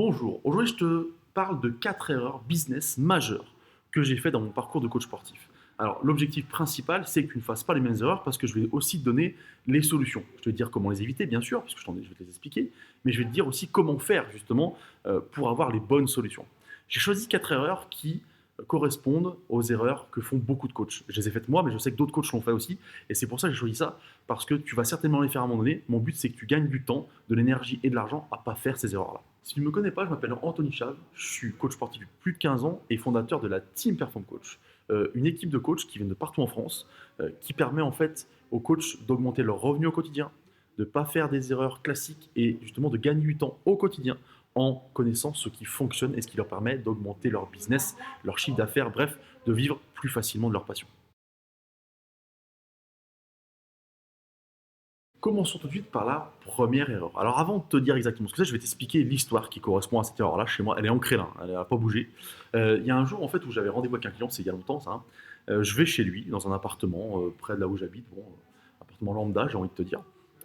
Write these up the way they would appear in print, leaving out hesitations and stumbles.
Bonjour, aujourd'hui je te parle de 4 erreurs business majeures que j'ai fait dans mon parcours de coach sportif. Alors l'objectif principal, c'est que tu ne fasses pas les mêmes erreurs parce que je vais aussi te donner les solutions. Je vais te dire comment les éviter, bien sûr, parce que je vais te les expliquer, mais je vais te dire aussi comment faire justement pour avoir les bonnes solutions. J'ai choisi 4 erreurs qui correspondent aux erreurs que font beaucoup de coachs. Je les ai faites moi, mais je sais que d'autres coachs l'ont fait aussi, et c'est pour ça que j'ai choisi ça, parce que tu vas certainement les faire à un moment donné. Mon but, c'est que tu gagnes du temps, de l'énergie et de l'argent à ne pas faire ces erreurs-là. Si tu ne me connais pas, je m'appelle Anthony Chave, je suis coach sportif depuis plus de 15 ans et fondateur de la Team Perform Coach, une équipe de coachs qui viennent de partout en France, qui permet en fait aux coachs d'augmenter leurs revenus au quotidien, de ne pas faire des erreurs classiques et justement de gagner du temps au quotidien en connaissant ce qui fonctionne et ce qui leur permet d'augmenter leur business, leur chiffre d'affaires, bref, de vivre plus facilement de leur passion. Commençons tout de suite par la première erreur. Alors avant de te dire exactement ce que c'est, je vais t'expliquer l'histoire qui correspond à cette erreur-là chez moi. Elle est ancrée là, elle n'a pas bougé. Il y a un jour en fait où j'avais rendez-vous avec un client, c'est il y a longtemps ça, hein. Je vais chez lui dans un appartement près de là où j'habite, bon, appartement lambda j'ai envie de te dire.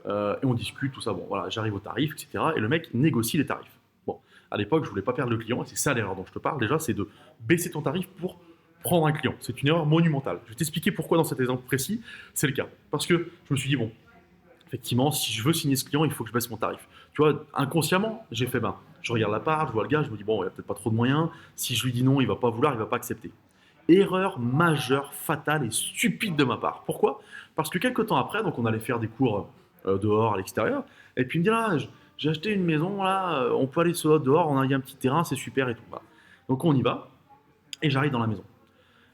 Et on discute, tout ça, bon voilà, j'arrive au tarif, etc. Et le mec négocie les tarifs. Bon, à l'époque je voulais pas perdre le client, et c'est ça l'erreur dont je te parle déjà, c'est de baisser ton tarif pour prendre un client. C'est une erreur monumentale. Je vais t'expliquer pourquoi dans cet exemple précis, c'est le cas. Parce que je me suis dit, bon, effectivement, si je veux signer ce client, il faut que je baisse mon tarif. Tu vois, inconsciemment, j'ai fait, ben, je regarde la part, je vois le gars, je me dis, bon, il n'y a peut-être pas trop de moyens. Si je lui dis non, il va pas vouloir, il va pas accepter. Erreur majeure, fatale et stupide de ma part. Pourquoi? Parce que quelques temps après, donc on allait faire des cours dehors, à l'extérieur, et puis il me dit, là, j'ai acheté une maison, là, on peut aller dehors, on a, il y a un petit terrain, c'est super et tout. Voilà. Donc on y va, et j'arrive dans la maison.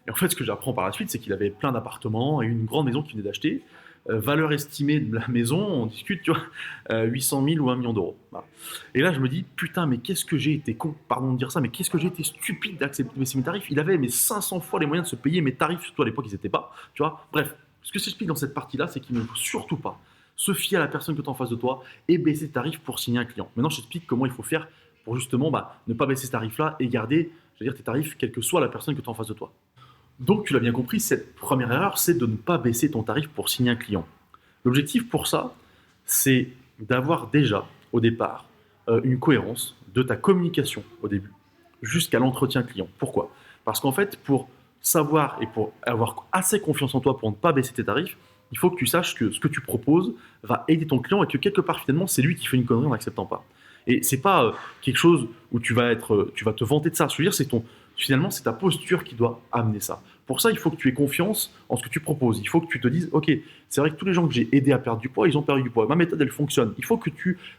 Et en fait, ce que j'apprends par la suite, c'est qu'il avait plein d'appartements et une grande maison qu'il venait d'acheter. Valeur estimée de la maison, on discute, tu vois, 800 000 ou 1 million d'euros. Voilà. Et là, je me dis, putain, mais qu'est-ce que j'ai été con, pardon de dire ça, mais qu'est-ce que j'ai été stupide d'accepter mes tarifs. Il avait mes 500 fois les moyens de se payer mes tarifs, surtout à l'époque, ils n'étaient pas, tu vois. Bref, ce que j'explique dans cette partie-là, c'est qu'il ne faut surtout pas se fier à la personne que tu as en face de toi et baisser tes tarifs pour signer un client. Maintenant, je t'explique comment il faut faire pour justement ne pas baisser ces tarifs-là et garder, je veux dire, tes tarifs, quelle que soit la personne que tu as en face de toi. Donc, tu l'as bien compris, cette première erreur, c'est de ne pas baisser ton tarif pour signer un client. L'objectif pour ça, c'est d'avoir déjà, au départ, une cohérence de ta communication au début, jusqu'à l'entretien client. Pourquoi? Parce qu'en fait, pour savoir et pour avoir assez confiance en toi pour ne pas baisser tes tarifs, il faut que tu saches que ce que tu proposes va aider ton client et que quelque part, finalement, c'est lui qui fait une connerie en n'acceptant pas. Et c'est pas quelque chose où tu vas te vanter de ça. Je veux dire, finalement, c'est ta posture qui doit amener ça. Pour ça, il faut que tu aies confiance en ce que tu proposes. Il faut que tu te dises, ok, c'est vrai que tous les gens que j'ai aidés à perdre du poids, ils ont perdu du poids. Ma méthode, elle fonctionne. Il faut que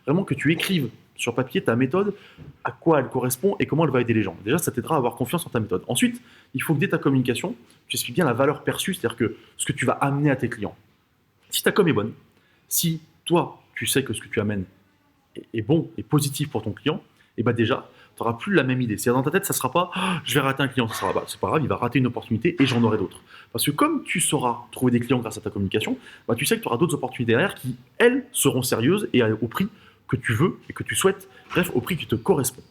vraiment que tu écrives sur papier ta méthode, à quoi elle correspond et comment elle va aider les gens. Déjà, ça t'aidera à avoir confiance en ta méthode. Ensuite, il faut que dès ta communication, tu expliques bien la valeur perçue, c'est-à-dire que ce que tu vas amener à tes clients. Si ta com est bonne, si toi, tu sais que ce que tu amènes est bon et positif pour ton client, et bah déjà, tu n'auras plus la même idée. C'est-à-dire dans ta tête, ça ne sera pas je vais rater un client, ça sera bah, c'est pas grave, il va rater une opportunité et j'en aurai d'autres. Parce que comme tu sauras trouver des clients grâce à ta communication, bah, tu sais que tu auras d'autres opportunités derrière qui, elles, seront sérieuses et au prix que tu veux et que tu souhaites, bref, au prix qui te correspond.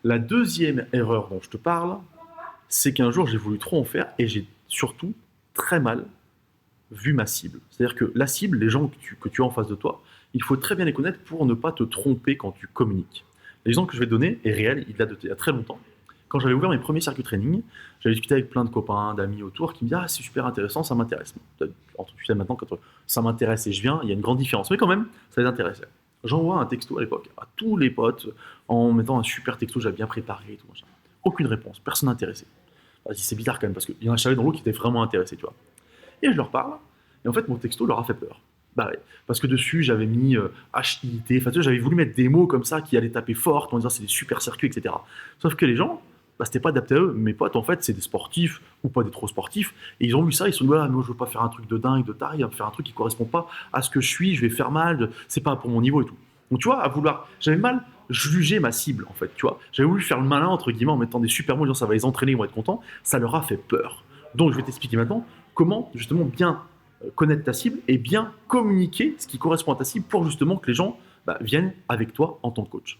La deuxième erreur dont je te parle, c'est qu'un jour j'ai voulu trop en faire et j'ai surtout très mal vu ma cible. C'est-à-dire que la cible, les gens que tu as en face de toi, il faut très bien les connaître pour ne pas te tromper quand tu communiques. L'exemple que je vais te donner est réel, il date il y a très longtemps. Quand j'avais ouvert mes premiers circuits training, j'avais discuté avec plein de copains, d'amis autour qui me disaient ah, c'est super intéressant, ça m'intéresse. Entre tu sais maintenant, quand ça m'intéresse et je viens, il y a une grande différence. Mais quand même, ça les intéressait. J'envoie un texto à l'époque à tous les potes en mettant un super texto, j'avais bien préparé et tout. Machin. Aucune réponse, personne intéressé. C'est bizarre quand même parce qu'il y en a un dans l'eau qui était vraiment intéressé, tu vois. Et je leur parle, et en fait, mon texto leur a fait peur. Bah ouais, parce que dessus, j'avais mis HIT, enfin, tu vois, j'avais voulu mettre des mots comme ça qui allaient taper fort, en disant c'est des super circuits, etc. Sauf que les gens, bah, c'était pas adapté à eux. Mes potes, en fait, c'est des sportifs, ou pas des trop sportifs, et ils ont vu ça, ils se sont dit, voilà, moi, je veux pas faire un truc de dingue, de taré, faire un truc qui correspond pas à ce que je suis, je vais faire mal, c'est pas pour mon niveau et tout. Donc, tu vois, j'avais mal jugé ma cible, en fait, tu vois. J'avais voulu faire le malin, entre guillemets, en mettant des super mots, en disant ça va les entraîner, ils vont être contents. Ça leur a fait peur. Donc, je vais t'expliquer maintenant comment justement bien connaître ta cible et bien communiquer ce qui correspond à ta cible pour justement que les gens viennent avec toi en tant que coach.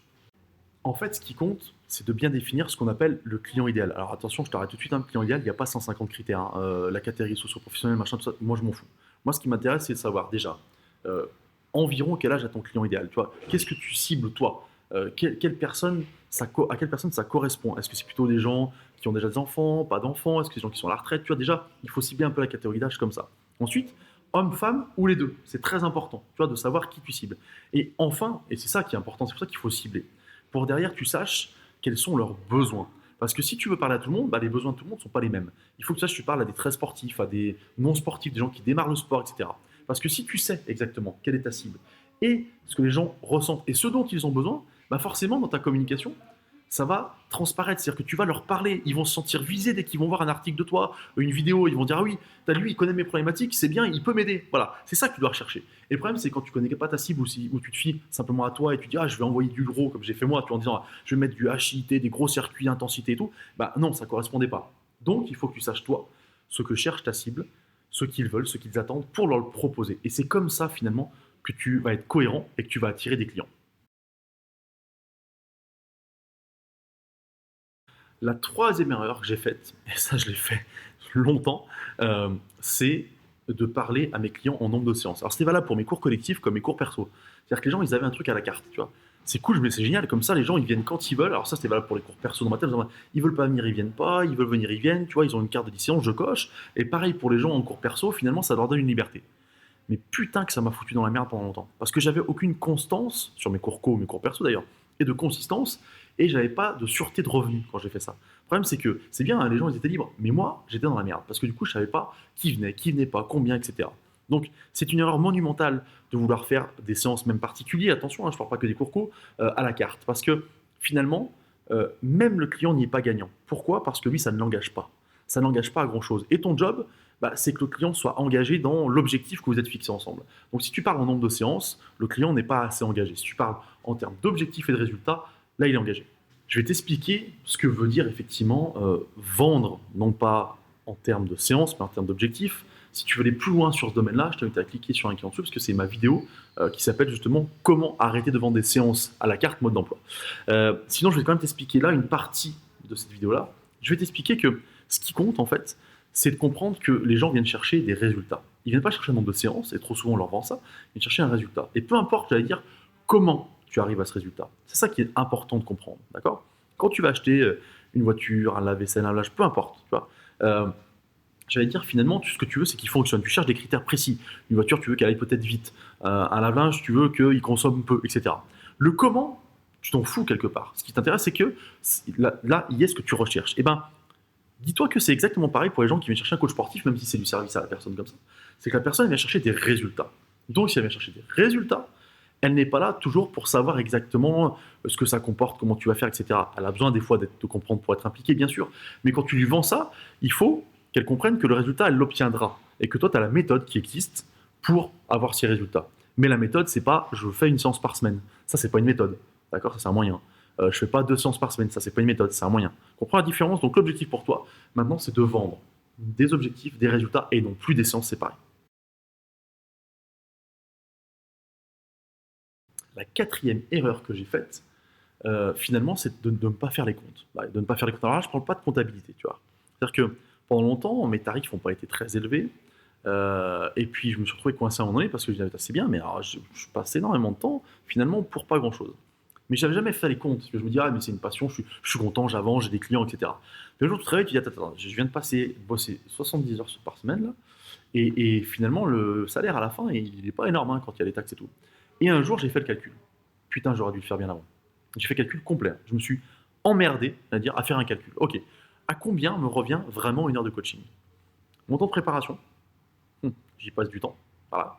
En fait, ce qui compte, c'est de bien définir ce qu'on appelle le client idéal. Alors attention, je t'arrête tout de suite, un client idéal, il n'y a pas 150 critères, hein. La catégorie socio-professionnelle, machin, tout ça, moi je m'en fous. Moi, ce qui m'intéresse, c'est de savoir déjà, euh, environ quel âge a ton client idéal, tu vois? Qu'est-ce que tu cibles toi? Quelle personne à quelle personne ça correspond? Est-ce que c'est plutôt des gens qui ont déjà des enfants, pas d'enfants? Est-ce que c'est des gens qui sont à la retraite? Tu vois, déjà, il faut cibler un peu la catégorie d'âge comme ça. Ensuite, homme, femme ou les deux. C'est très important, tu vois, de savoir qui tu cibles. Et enfin, et c'est ça qui est important, c'est pour ça qu'il faut cibler. Pour derrière, tu saches quels sont leurs besoins. Parce que si tu veux parler à tout le monde, bah, les besoins de tout le monde ne sont pas les mêmes. Il faut que tu saches, tu parles à des très sportifs, à des non sportifs, des gens qui démarrent le sport, etc. Parce que si tu sais exactement quelle est ta cible et ce que les gens ressentent et ce dont ils ont besoin, bah forcément dans ta communication, ça va transparaître. C'est-à-dire que tu vas leur parler, ils vont se sentir visés dès qu'ils vont voir un article de toi, une vidéo, ils vont dire ah oui, lui, il connaît mes problématiques, c'est bien, il peut m'aider. Voilà, c'est ça que tu dois rechercher. Et le problème, c'est quand tu connais pas ta cible ou tu te fies simplement à toi et tu dis ah je vais envoyer du gros comme j'ai fait moi, tu vois, en disant je vais mettre du HIT, des gros circuits intensité et tout, bah non, ça correspondait pas. Donc il faut que tu saches toi ce que cherche ta cible, ce qu'ils veulent, ce qu'ils attendent pour leur le proposer. Et c'est comme ça finalement que tu vas être cohérent et que tu vas attirer des clients. La troisième erreur que j'ai faite, et ça je l'ai fait longtemps, c'est de parler à mes clients en nombre de séances. Alors c'était valable pour mes cours collectifs comme mes cours perso. C'est-à-dire que les gens, ils avaient un truc à la carte, tu vois. C'est cool, mais c'est génial, comme ça les gens ils viennent quand ils veulent. Alors ça c'était valable pour les cours perso dans ma tête, ils veulent pas venir, ils viennent pas, ils veulent venir, ils viennent, tu vois, ils ont une carte de 10 séances, je coche. Et pareil pour les gens en cours perso, finalement ça leur donne une liberté. Mais putain que ça m'a foutu dans la merde pendant longtemps. Parce que j'avais aucune constance sur mes cours co, mes cours perso d'ailleurs, et de consistance, et j'avais pas de sûreté de revenus quand j'ai fait ça. Le problème, c'est que c'est bien, hein, les gens ils étaient libres, mais moi j'étais dans la merde. Parce que du coup, je savais pas qui venait pas, combien, etc. Donc c'est une erreur monumentale de vouloir faire des séances même particulières, attention, hein, je ne parle pas que des cours co, à la carte. Parce que finalement, même le client n'y est pas gagnant. Pourquoi? Parce que lui, ça ne l'engage pas. Ça n'engage pas à grand chose. Et ton job, bah, c'est que le client soit engagé dans l'objectif que vous êtes fixé ensemble. Donc si tu parles en nombre de séances, le client n'est pas assez engagé. Si tu parles en termes d'objectifs et de résultats, là il est engagé. Je vais t'expliquer ce que veut dire effectivement vendre, non pas en termes de séances, mais en termes d'objectifs. Si tu veux aller plus loin sur ce domaine-là, je t'invite à cliquer sur un lien en dessous parce que c'est ma vidéo qui s'appelle justement Comment arrêter de vendre des séances à la carte mode d'emploi. Sinon, je vais quand même t'expliquer là une partie de cette vidéo-là. Je vais t'expliquer que ce qui compte en fait, c'est de comprendre que les gens viennent chercher des résultats. Ils viennent pas chercher un nombre de séances, et trop souvent on leur vend ça, ils viennent chercher un résultat. Et peu importe, j'allais dire, comment tu arrives à ce résultat. C'est ça qui est important de comprendre, d'accord? Quand tu vas acheter une voiture, un lave-vaisselle, un linge, peu importe, tu vois, j'allais dire finalement, ce que tu veux, c'est qu'il fonctionne. Tu cherches des critères précis. Une voiture, tu veux qu'elle aille peut-être vite. Un lave-linge, tu veux qu'il consomme peu, etc. Le comment, tu t'en fous quelque part. Ce qui t'intéresse, c'est que là, il y a ce que tu recherches. Et ben, dis-toi que c'est exactement pareil pour les gens qui viennent chercher un coach sportif, même si c'est du service à la personne comme ça. C'est que la personne vient chercher des résultats. Donc, si elle vient chercher des résultats, elle n'est pas là toujours pour savoir exactement ce que ça comporte, comment tu vas faire, etc. Elle a besoin des fois de comprendre pour être impliquée, bien sûr. Mais quand tu lui vends ça, il faut qu'elle comprenne que le résultat, elle l'obtiendra. Et que toi, tu as la méthode qui existe pour avoir ces résultats. Mais la méthode, c'est pas je fais une séance par semaine. Ça, c'est pas une méthode. D'accord? Ça, c'est un moyen. Je fais pas 2 séances par semaine. Ça, c'est pas une méthode, c'est un moyen. Comprends la différence? Donc, l'objectif pour toi, maintenant, c'est de vendre des objectifs, des résultats et non plus des séances séparées. La quatrième erreur que j'ai faite, finalement, c'est de ne pas faire les comptes. Bah, de ne pas faire les comptes. Alors là, je ne parle pas de comptabilité, tu vois. C'est-à-dire que pendant longtemps, mes tarifs n'ont pas été très élevés. Et puis, je me suis retrouvé coincé à un moment donné parce que je disais, c'est bien, mais alors, je passe énormément de temps, finalement, pour pas grand-chose. Mais j'avais jamais fait les comptes. Parce que je me dis, ah, mais c'est une passion, je suis content, j'avance, j'ai des clients, etc. Puis un jour, tu travailles, tu dis, attends, je viens de bosser 70 heures par semaine, là, et finalement, le salaire à la fin, il n'est pas énorme hein, quand il y a les taxes et tout. Et un jour, j'ai fait le calcul. Putain, j'aurais dû le faire bien avant. J'ai fait le calcul complet. Je me suis emmerdé, c'est-à-dire à faire un calcul. Ok, à combien me revient vraiment une heure de coaching? Mon temps de préparation, j'y passe du temps. Voilà.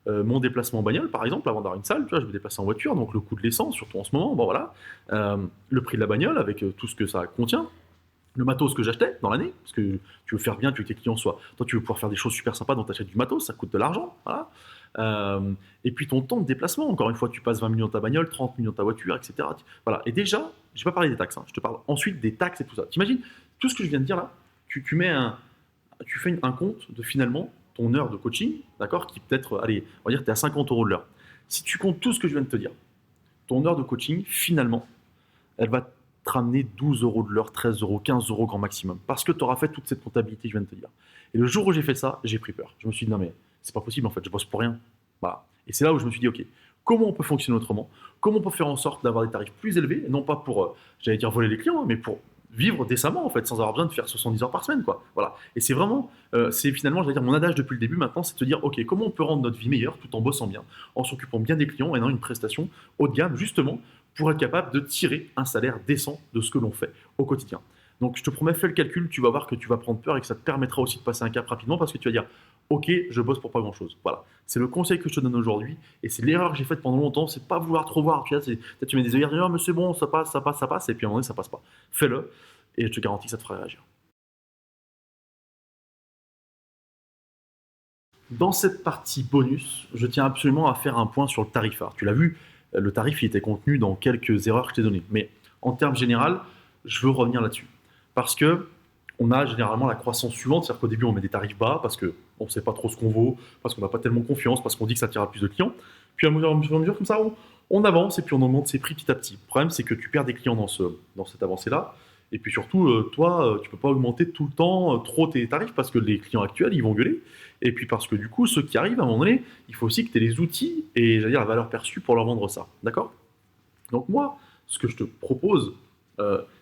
Mon déplacement en bagnole, par exemple, avant d'avoir une salle, tu vois, je me déplace en voiture, donc le coût de l'essence, surtout en ce moment, bon voilà. Le prix de la bagnole avec tout ce que ça contient. Le matos que j'achetais dans l'année, parce que tu veux faire bien, tu veux que tes clients soient. Toi, tu veux pouvoir faire des choses super sympas, donc tu achètes du matos, ça coûte de l'argent. Voilà. Et puis ton temps de déplacement, encore une fois, tu passes 20 minutes dans ta bagnole, 30 minutes dans ta voiture, etc. Voilà. Et déjà, je ne vais pas parler des taxes, hein, je te parle ensuite des taxes et tout ça. T'imagines, tout ce que je viens de dire là, tu fais un compte de finalement ton heure de coaching, d'accord, qui peut-être, allez, on va dire que tu es à 50 euros de l'heure. Si tu comptes tout ce que je viens de te dire, ton heure de coaching, finalement, elle va te ramener 12 euros de l'heure, 13 euros, 15 euros grand maximum. Parce que tu auras fait toute cette comptabilité que je viens de te dire. Et le jour où j'ai fait ça, j'ai pris peur. Je me suis dit, non mais c'est pas possible en fait, je bosse pour rien. Voilà. Et c'est là où je me suis dit, ok, comment on peut fonctionner autrement? Comment on peut faire en sorte d'avoir des tarifs plus élevés, non pas pour, j'allais dire voler les clients, hein, mais pour vivre décemment en fait, sans avoir besoin de faire 70 heures par semaine, quoi. Voilà. Et c'est vraiment, c'est finalement, j'allais dire mon adage depuis le début maintenant, c'est de se dire, ok, comment on peut rendre notre vie meilleure tout en bossant bien, en s'occupant bien des clients et en ayant une prestation haut de gamme, justement, pour être capable de tirer un salaire décent de ce que l'on fait au quotidien. Donc je te promets, fais le calcul, tu vas voir que tu vas prendre peur et que ça te permettra aussi de passer un cap rapidement parce que tu vas dire, ok, je bosse pour pas grand chose. Voilà. C'est le conseil que je te donne aujourd'hui et c'est l'erreur que j'ai faite pendant longtemps, c'est pas vouloir trop voir. Tu vois, peut-être tu mets des œillères, oh, mais c'est bon, ça passe, ça passe, ça passe, et puis à un moment donné, ça passe pas. Fais-le et je te garantis que ça te fera réagir. Dans cette partie bonus, je tiens absolument à faire un point sur le tarif. Alors, tu l'as vu, le tarif il était contenu dans quelques erreurs que je t'ai données. Mais en termes général, je veux revenir là-dessus. Parce que on a généralement la croissance suivante, c'est-à-dire qu'au début on met des tarifs bas parce qu'on ne sait pas trop ce qu'on vaut, parce qu'on n'a pas tellement confiance, parce qu'on dit que ça tirera plus de clients. Puis à mesure comme ça, on avance et puis on augmente ses prix petit à petit. Le problème, c'est que tu perds des clients dans cette avancée-là. Et puis surtout, toi, tu peux pas augmenter tout le temps trop tes tarifs parce que les clients actuels, ils vont gueuler. Et puis parce que du coup, ceux qui arrivent, à un moment donné, il faut aussi que tu aies les outils et j'allais dire la valeur perçue pour leur vendre ça. D'accord? Donc moi, ce que je te propose,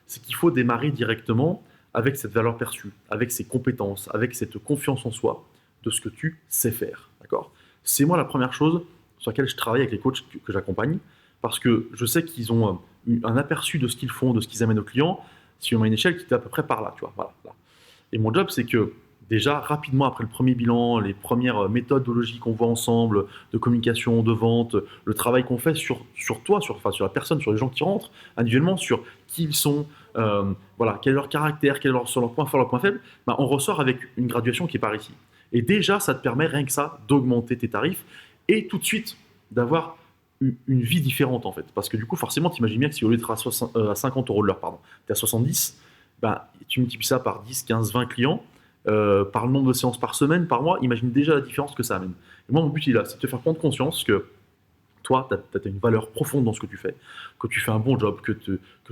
c'est qu'il faut démarrer directement avec cette valeur perçue, avec ces compétences, avec cette confiance en soi de ce que tu sais faire. D'accord? C'est moi la première chose sur laquelle je travaille avec les coachs que j'accompagne parce que je sais qu'ils ont un aperçu de ce qu'ils font, de ce qu'ils amènent aux clients, si on met une échelle qui est à peu près par là, tu vois. Voilà, là. Et mon job, c'est que déjà, rapidement après le premier bilan, les premières méthodologies qu'on voit ensemble, de communication, de vente, le travail qu'on fait sur toi, enfin, sur la personne, sur les gens qui rentrent, individuellement, sur qui ils sont, voilà, quel est leur caractère, quel est sur leur point fort, leur point faible, ben, on ressort avec une graduation qui est par ici. Et déjà, ça te permet, rien que ça, d'augmenter tes tarifs et tout de suite d'avoir une vie différente en fait. Parce que du coup, forcément, tu imagines bien que si au lieu d'être à 50 euros de l'heure, pardon, tu es à 70, ben, tu multiplies ça par 10, 15, 20 clients, par le nombre de séances par semaine, par mois, imagine déjà la différence que ça amène. Et moi, mon but, il est là, c'est de te faire prendre conscience que toi, tu as une valeur profonde dans ce que tu fais, que tu fais un bon job, que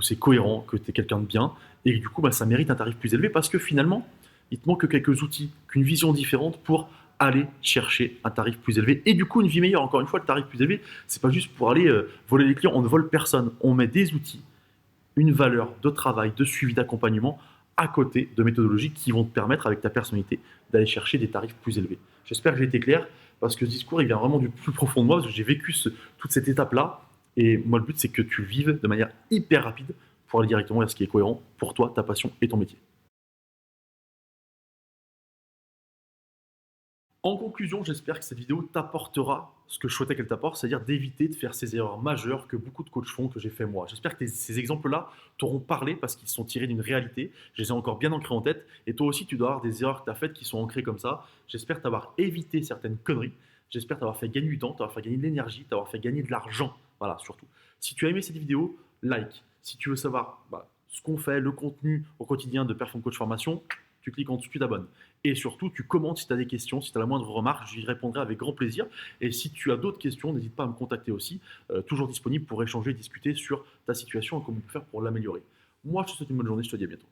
c'est cohérent, que tu es quelqu'un de bien, et que du coup, bah, ça mérite un tarif plus élevé parce que finalement, il te manque que quelques outils, qu'une vision différente pour aller chercher un tarif plus élevé et du coup une vie meilleure. Encore une fois, le tarif plus élevé, c'est pas juste pour aller voler les clients, on ne vole personne, on met des outils, une valeur de travail, de suivi, d'accompagnement à côté de méthodologies qui vont te permettre, avec ta personnalité, d'aller chercher des tarifs plus élevés. J'espère que j'ai été clair, parce que ce discours, il vient vraiment du plus profond de moi, parce que j'ai vécu toute cette étape-là, et moi, le but, c'est que tu le vives de manière hyper rapide pour aller directement vers ce qui est cohérent pour toi, ta passion et ton métier. En conclusion, j'espère que cette vidéo t'apportera ce que je souhaitais qu'elle t'apporte, c'est-à-dire d'éviter de faire ces erreurs majeures que beaucoup de coachs font, que j'ai fait moi. J'espère que ces exemples-là t'auront parlé parce qu'ils sont tirés d'une réalité. Je les ai encore bien ancrés en tête. Et toi aussi, tu dois avoir des erreurs que tu as faites qui sont ancrées comme ça. J'espère t'avoir évité certaines conneries. J'espère t'avoir fait gagner du temps, t'avoir fait gagner de l'énergie, t'avoir fait gagner de l'argent. Voilà, surtout. Si tu as aimé cette vidéo, like. Si tu veux savoir ce qu'on fait, le contenu au quotidien de Perform Coach Formation, tu cliques en dessous, tu t'abonnes. Et surtout, tu commentes si tu as des questions, si tu as la moindre remarque, j'y répondrai avec grand plaisir. Et si tu as d'autres questions, n'hésite pas à me contacter aussi. Toujours disponible pour échanger et discuter sur ta situation et comment on peut faire pour l'améliorer. Moi, je te souhaite une bonne journée, je te dis à bientôt.